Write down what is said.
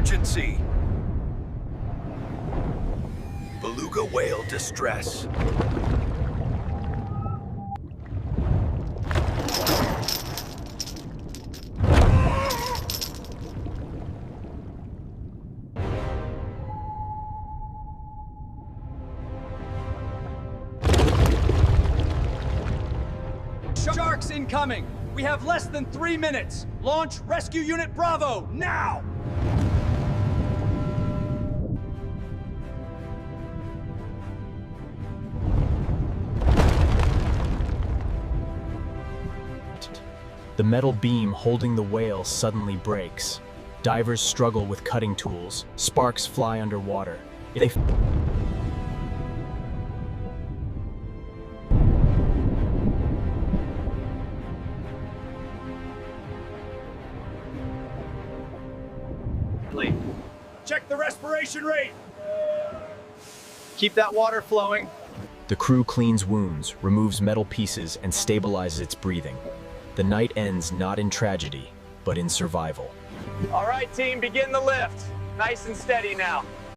emergency. Beluga whale distress. Sharks incoming! We have less than 3 minutes! Launch Rescue Unit Bravo, now! The metal beam holding the whale suddenly breaks. Divers struggle with cutting tools. Sparks fly underwater. Check the respiration rate! Keep that water flowing. The crew cleans wounds, removes metal pieces, and stabilizes its breathing. The night ends not in tragedy, but in survival. All right, team, begin the lift. Nice and steady now.